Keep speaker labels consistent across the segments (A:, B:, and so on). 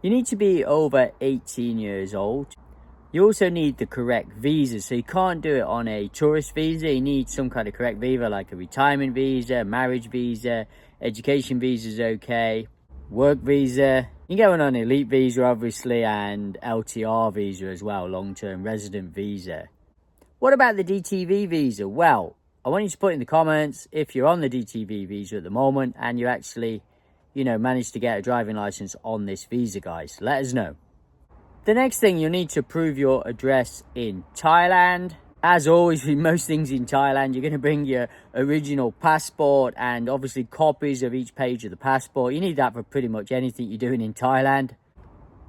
A: You need to be over 18 years old. You also need the correct visa, so you can't do it on a tourist visa. You need some kind of correct visa, like a retirement visa, marriage visa, education visa is okay, work visa. You can get one on elite visa, obviously, and LTR visa as well, long-term resident visa. What about the DTV visa? Well, I want you to put in the comments if you're on the DTV visa at the moment and you actually, managed to get a driving license on this visa, guys. Let us know. The next thing, you'll need to prove your address in Thailand. As always, with most things in Thailand, you're going to bring your original passport and obviously copies of each page of the passport. You need that for pretty much anything you're doing in Thailand.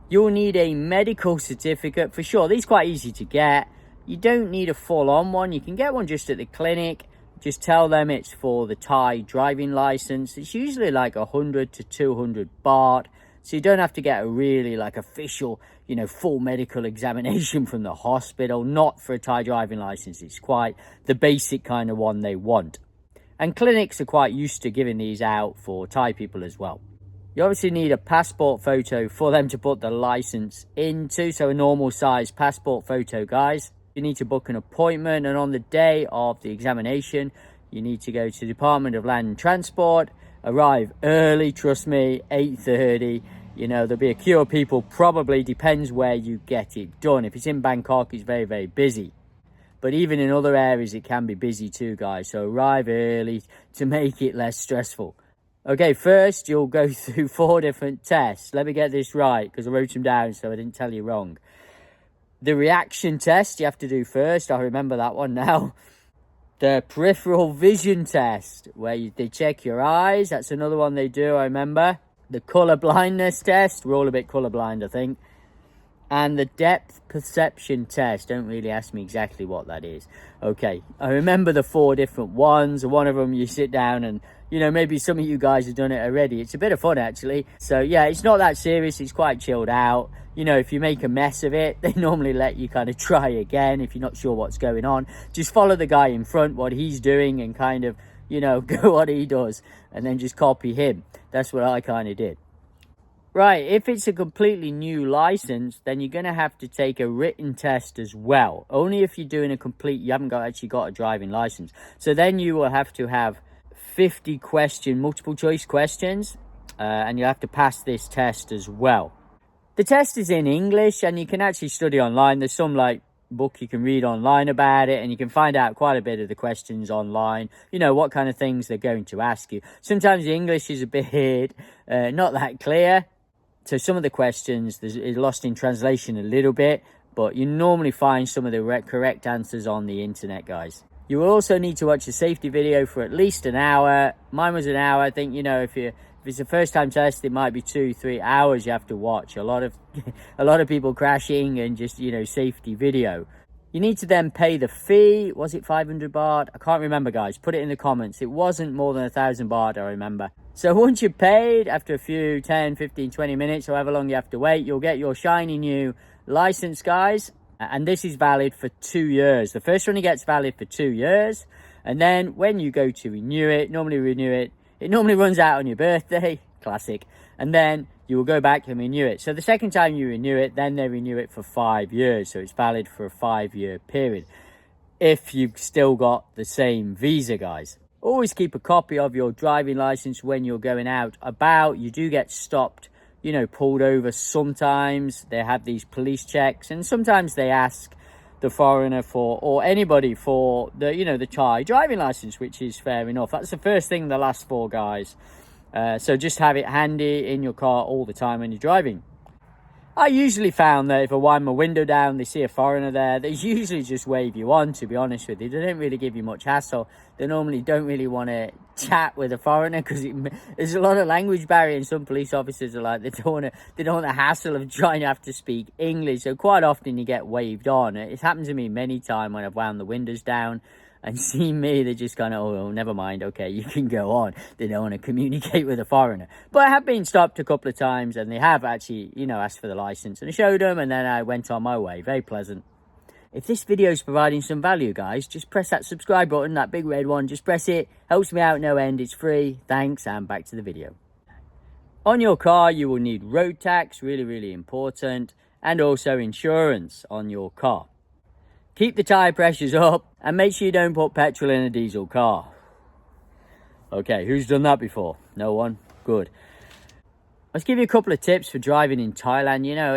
A: You'll need a medical certificate for sure. These are quite easy to get. You don't need a full-on one. You can get one just at the clinic. Just tell them it's for the Thai driving license. It's usually like 100 to 200 baht. So you don't have to get a really official, full medical examination from the hospital. Not for a Thai driving license. It's quite the basic kind of one they want. And clinics are quite used to giving these out for Thai people as well. You obviously need a passport photo for them to put the license into. So a normal size passport photo, guys. You need to book an appointment. And on the day of the examination, you need to go to the Department of Land and Transport. Arrive early, trust me, 8:30. There'll be a queue of people, probably depends where you get it done. If it's in Bangkok, it's very, very busy. But even in other areas, it can be busy too, guys. So arrive early to make it less stressful. Okay, first, you'll go through 4 different tests. Let me get this right, because I wrote them down, so I didn't tell you wrong. The reaction test you have to do first. I remember that one now. The peripheral vision test, where they check your eyes. That's another one they do, I remember. The colour blindness test. We're all a bit colour blind, I think. And the depth perception test. Don't really ask me exactly what that is. Okay, I remember the 4 different ones. One of them, you sit down and, maybe some of you guys have done it already. It's a bit of fun, actually. So, yeah, it's not that serious. It's quite chilled out. If you make a mess of it, they normally let you kind of try again if you're not sure what's going on. Just follow the guy in front, what he's doing, and kind of, go what he does. And then just copy him. That's what I kind of did. Right, if it's a completely new license, then you're going to have to take a written test as well. Only if you're doing you haven't actually got a driving license. So then you will have to have 50 multiple choice questions. And you'll have to pass this test as well. The test is in English and you can actually study online. There's some book you can read online about it and you can find out quite a bit of the questions online. What kind of things they're going to ask you. Sometimes the English is a bit not that clear. So some of the questions is lost in translation a little bit, but you normally find some of the correct answers on the internet, guys. You will also need to watch a safety video for at least an hour. Mine was an hour. I think, if it's a first time test, it might be 2-3 hours you have to watch. A lot of people crashing and just, safety video. You need to then pay the fee. Was it 500 baht? I can't remember, guys. Put it in the comments. It wasn't more than 1,000 baht, I remember. So once you're paid, after a few 10, 15, 20 minutes, however long you have to wait, you'll get your shiny new license, guys. And this is valid for 2 years. The first one you get's valid for 2 years. And then when you go to renew it, it normally runs out on your birthday. Classic. And then you will go back and renew it. So the second time you renew it, then they renew it for 5 years. So it's valid for a 5-year period. If you've still got the same visa, guys. Always keep a copy of your driving license when you're going out about. You do get stopped, pulled over sometimes. They have these police checks. And sometimes they ask the foreigner or anybody for the Thai driving license, which is fair enough. That's the first thing the last 4, guys. So just have it handy in your car all the time when you're driving. I usually found that if I wind my window down, they see a foreigner there, they usually just wave you on, to be honest with you. They don't really give you much hassle. They normally don't really want to chat with a foreigner because there's a lot of language barrier, and some police officers are like, they don't want the hassle of trying to have to speak English. So quite often you get waved on. It's happened to me many times when I've wound the windows down and see me, they just kind of, oh, never mind, okay, you can go on. They don't want to communicate with a foreigner. But I have been stopped a couple of times, and they have actually, asked for the license. And I showed them, and then I went on my way. Very pleasant. If this video is providing some value, guys, just press that subscribe button, that big red one. Just press it. Helps me out no end. It's free. Thanks, and back to the video. On your car, you will need road tax, really, really important, and also insurance on your car. Keep the tyre pressures up and make sure you don't put petrol in a diesel car. Okay, who's done that before? No one? Good. Let's give you a couple of tips for driving in Thailand. You know,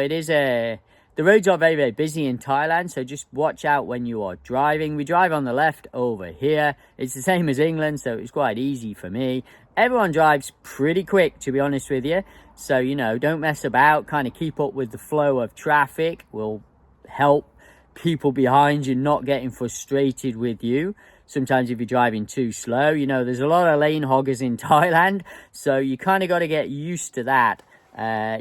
A: the roads are very, very busy in Thailand, so just watch out when you are driving. We drive on the left over here. It's the same as England, so it's quite easy for me. Everyone drives pretty quick, to be honest with you. So, you know, don't mess about. Kind of keep up with the flow of traffic. Will help people behind you not getting frustrated with you. Sometimes if you're driving too slow, you know, there's a lot of lane hoggers in Thailand, so you kind of got to get used to that.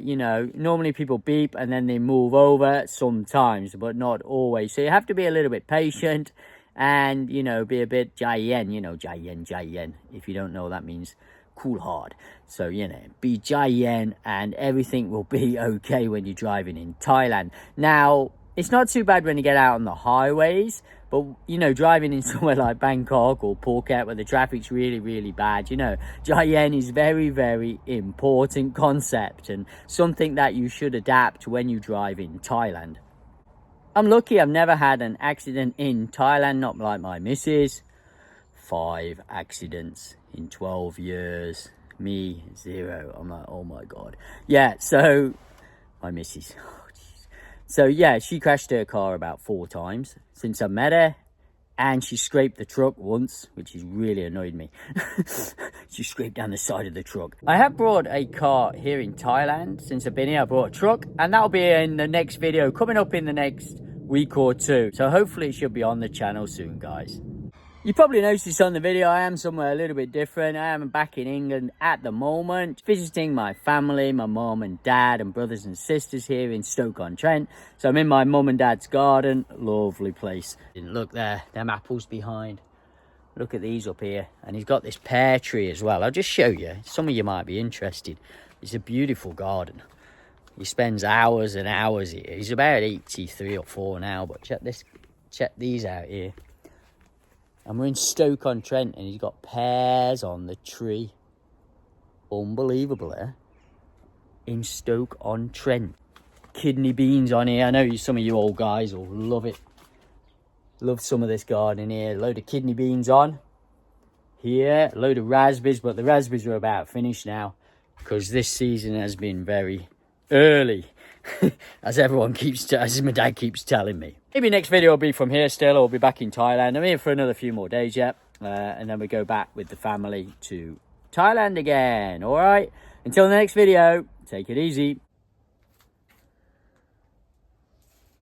A: You know, normally people beep and then they move over sometimes, but not always. So you have to be a little bit patient and, you know, be a bit jayen, you know, jayen. If you don't know, that means cool hard. So, you know, be jayen and everything will be okay when you're driving in Thailand. Now, it's not too bad when you get out on the highways, but, you know, driving in somewhere like Bangkok or Phuket where the traffic's really, really bad, you know, Jayen is very, very important concept and something that you should adapt when you drive in Thailand. I'm lucky I've never had an accident in Thailand, not like my missus. 5 accidents in 12 years. Me, 0. I'm like, oh my God. Yeah, so my missus. So yeah, she crashed her car about 4 times since I met her, and she scraped the truck once, which has really annoyed me. She scraped down the side of the truck. I have brought a car here in Thailand since I've been here. I brought a truck, and that'll be in the next video coming up in the next week or 2. So hopefully it should be on the channel soon, guys. You probably noticed on the video I am somewhere a little bit different. I am back in England at the moment, visiting my family, my mum and dad and brothers and sisters here in Stoke-on-Trent. So I'm in my mum and dad's garden. Lovely place. Look there, them apples behind. Look at these up here. And he's got this pear tree as well. I'll just show you. Some of you might be interested. It's a beautiful garden. He spends hours and hours here. He's about 83 or 4 now, but check these out here. And we're in Stoke-on-Trent and he's got pears on the tree. Unbelievable, eh? In Stoke-on-Trent. Kidney beans on here. I know some of you old guys will love it. Love some of this garden here. A load of kidney beans on. Here, a load of raspberries, but the raspberries are about finished now because this season has been very early. as my dad keeps telling me. Maybe next video will be from here still, or I'll be back in Thailand. I'm here for another few more days yet, and then we go back with the family to Thailand again. All right, until the next video, take it easy.